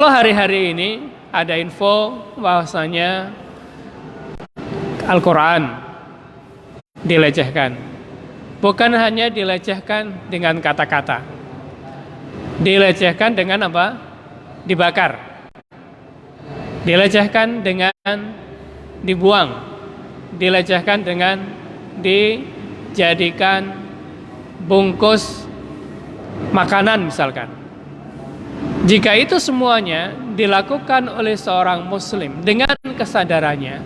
hari-hari ini ada info bahwasanya Al-Quran dilecehkan. Bukan hanya dilecehkan dengan kata-kata, dilecehkan dengan apa? Dibakar. Dilecehkan dengan dibuang. Dilecehkan dengan dijadikan bungkus makanan misalkan. Jika itu semuanya dilakukan oleh seorang muslim dengan kesadarannya,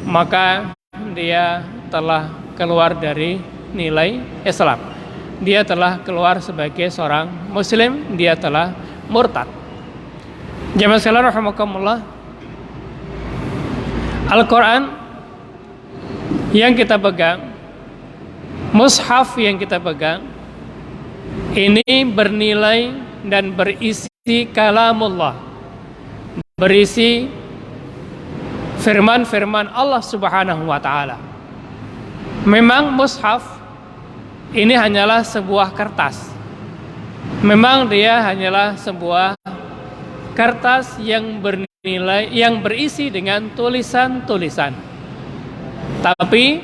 maka dia telah keluar dari nilai Islam. Dia telah keluar sebagai seorang muslim, dia telah murtad. Jamaah sekalian rahimakumullah, Al-Quran yang kita pegang, mushaf yang kita pegang, ini bernilai dan berisi kalamullah, berisi firman-firman Allah Subhanahu wa ta'ala. Memang mushaf ini hanyalah sebuah kertas. Memang dia hanyalah sebuah kertas yang bernilai, yang berisi dengan tulisan-tulisan. Tapi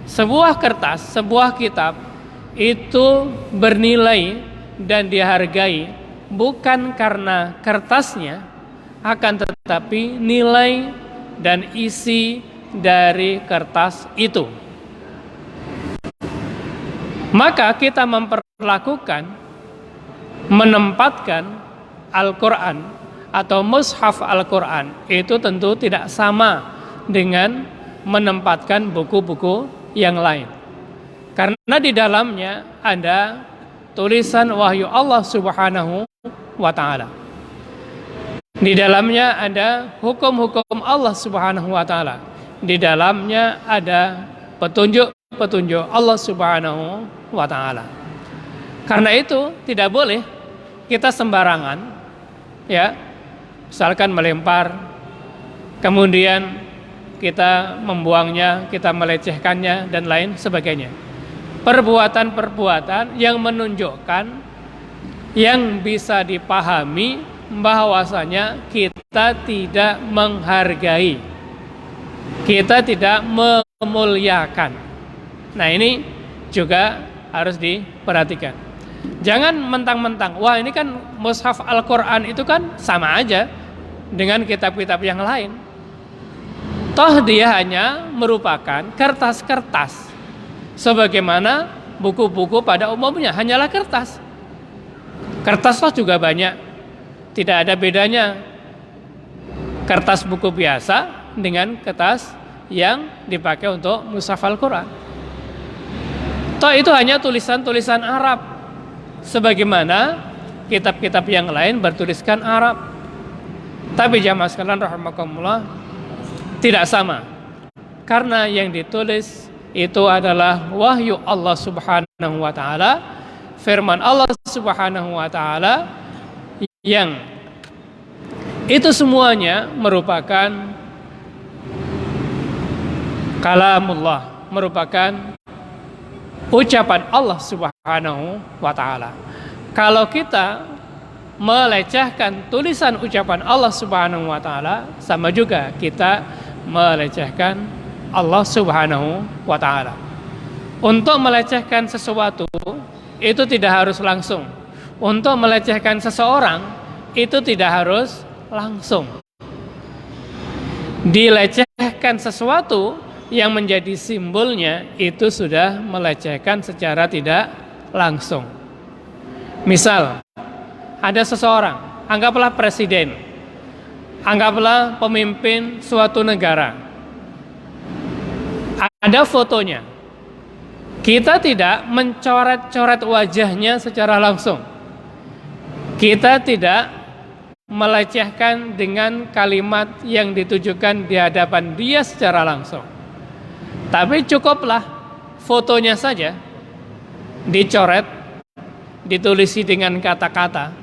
sebuah kertas, sebuah kitab itu bernilai dan dihargai bukan karena kertasnya, akan tetapi nilai dan isi dari kertas itu. Maka kita menempatkan Al-Quran atau mushaf Al-Quran itu tentu tidak sama dengan menempatkan buku-buku yang lain. Karena di dalamnya ada tulisan wahyu Allah Subhanahu wa ta'ala. Di dalamnya ada hukum-hukum Allah Subhanahu wa ta'ala. Di dalamnya ada petunjuk Allah Subhanahu wa ta'ala. Karena itu tidak boleh kita sembarangan, ya, misalkan melempar, kemudian kita membuangnya, kita melecehkannya dan lain sebagainya. Perbuatan-perbuatan yang menunjukkan, yang bisa dipahami bahwasanya kita tidak menghargai, kita tidak memuliakan. Nah, ini juga harus diperhatikan. Jangan mentang-mentang, wah ini kan mushaf Al-Quran itu kan sama aja dengan kitab-kitab yang lain. Toh dia hanya merupakan kertas-kertas, sebagaimana buku-buku pada umumnya hanyalah kertas. Kertas toh juga banyak, tidak ada bedanya kertas buku biasa dengan kertas yang dipakai untuk mushaf Al-Quran. Toh itu hanya tulisan-tulisan Arab, sebagaimana kitab-kitab yang lain bertuliskan Arab. Tapi jamaah sekalian rahimakumullah, tidak sama. Karena yang ditulis itu adalah wahyu Allah Subhanahu wa ta'ala, firman Allah Subhanahu wa ta'ala, yang itu semuanya merupakan kalamullah, merupakan ucapan Allah Subhanahu wa ta'ala. Kalau kita melecehkan tulisan ucapan Allah Subhanahu wa ta'ala, sama juga kita melecehkan Allah Subhanahu wa ta'ala. Untuk melecehkan sesuatu itu tidak harus langsung. Untuk melecehkan seseorang itu tidak harus langsung. Dilecehkan sesuatu yang menjadi simbolnya itu sudah melecehkan secara tidak langsung. Misal, ada seseorang, anggaplah presiden, anggaplah pemimpin suatu negara, ada fotonya. Kita tidak mencoret-coret wajahnya secara langsung. Kita tidak melecehkan dengan kalimat yang ditujukan di hadapan dia secara langsung. Tapi cukuplah fotonya saja dicoret, ditulisi dengan kata-kata.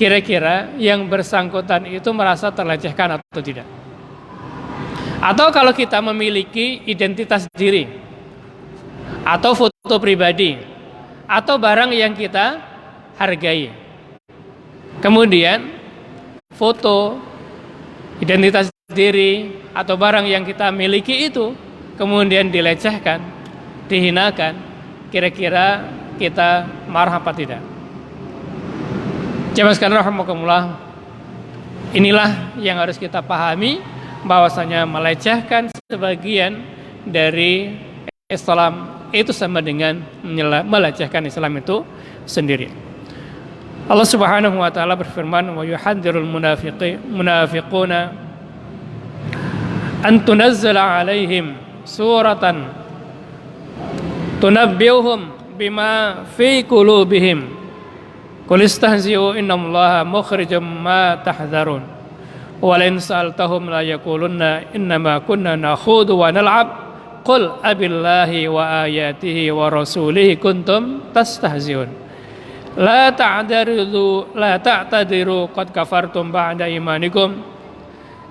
Kira-kira yang bersangkutan itu merasa terlecehkan atau tidak? Atau kalau kita memiliki identitas diri, atau foto pribadi, atau barang yang kita hargai, kemudian foto, identitas diri atau barang yang kita miliki itu kemudian dilecehkan, dihinakan, kira-kira kita marah apa tidak? Jemaah sekalian rahimakumullah, inilah yang harus kita pahami, bahwasanya melecehkan sebagian dari Islam itu sama dengan melecehkan Islam itu sendiri. Allah Subhanahu wa taala berfirman, "Wa yuhadzirul munafiquna an tunazzala 'alaihim suratan tunabbi'uhum bima fi qulubihim qul istahzi'u innallaha mukhrijum ma tahdzarun wa lan sa'altahum la yaqulunna innama kunna nakhudu wa nal'ab qul abillahi wa ayatihi wa rasulihi kuntum tastahzi'un la ta'tadiru qad kafartum ba'da imanikum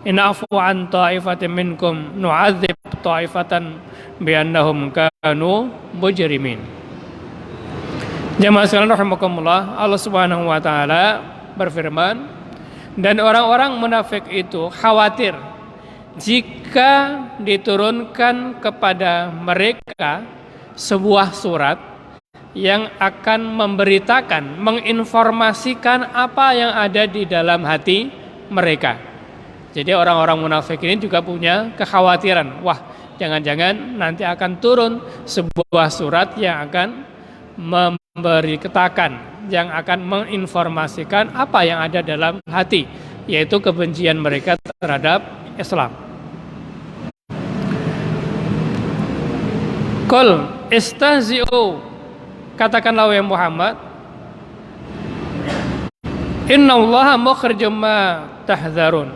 in afu an ta'ifatin minkum nu'adzib ta'ifatan bi'annahum kanu mujrimin." Jemaah sekalian rahimakumullah, Allah Subhanahu wa taala berfirman, dan orang-orang munafik itu khawatir jika diturunkan kepada mereka sebuah surat yang akan memberitakan, menginformasikan apa yang ada di dalam hati mereka. Jadi orang-orang munafik ini juga punya kekhawatiran, wah, jangan-jangan nanti akan turun sebuah surat yang akan memberitakan, yang akan menginformasikan apa yang ada dalam hati, yaitu kebencian mereka terhadap Islam. Qul istahzi'u, katakanlah wahai Muhammad, innallaha mukhrijum ma tahdzarun.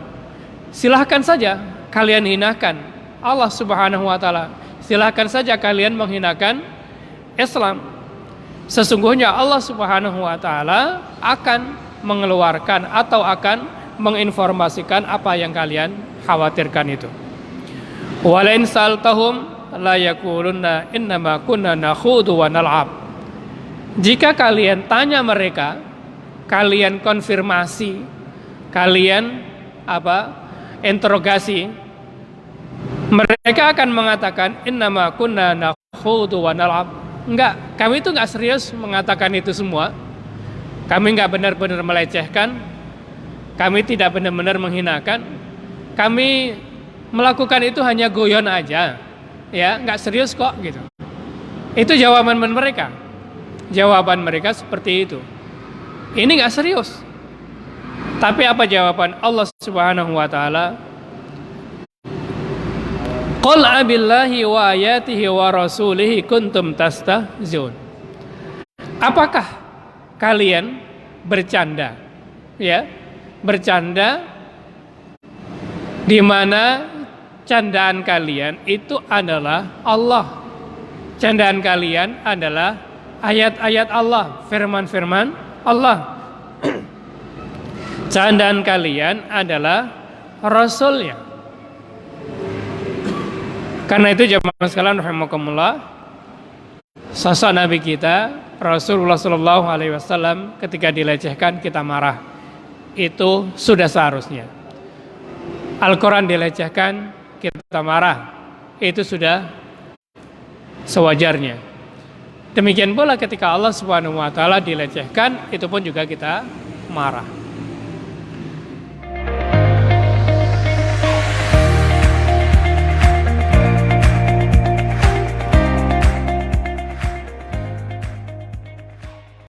Silahkan saja kalian hinakan Allah Subhanahu wa taala. Silahkan saja kalian menghinakan Islam. Sesungguhnya Allah Subhanahu wa taala akan mengeluarkan atau akan menginformasikan apa yang kalian khawatirkan itu. Walain saltahum la yaqulunna innama kunna nakhudu wa nal'ab. Jika kalian tanya mereka, kalian konfirmasi, kalian interogasi, mereka akan mengatakan innama kunna nakhudu wa nal'ab. Enggak, kami itu enggak serius mengatakan itu semua. Kami enggak benar-benar melecehkan, kami tidak benar-benar menghinakan, kami melakukan itu hanya guyon aja, ya, enggak serius kok gitu. Itu jawaban mereka. Jawaban mereka seperti itu. Ini enggak serius. Tapi apa jawaban Allah Subhanahu wa taala? Qul abillahi wa ayatihi wa rasulihi kuntum tastahzi'un. Apakah kalian bercanda? Ya, bercanda di mana candaan kalian itu adalah Allah. Candaan kalian adalah ayat-ayat Allah, firman-firman Allah. Candaan kalian adalah Rasulnya. Karena itu jemaah sekalian rahimakumullah, sosok Nabi kita Rasulullah Shallallahu Alaihi Wasallam ketika dilecehkan kita marah, itu sudah seharusnya. Al-Quran dilecehkan kita marah, itu sudah sewajarnya. Demikian pula ketika Allah Subhanahu Wa Taala dilecehkan, itu pun juga kita marah.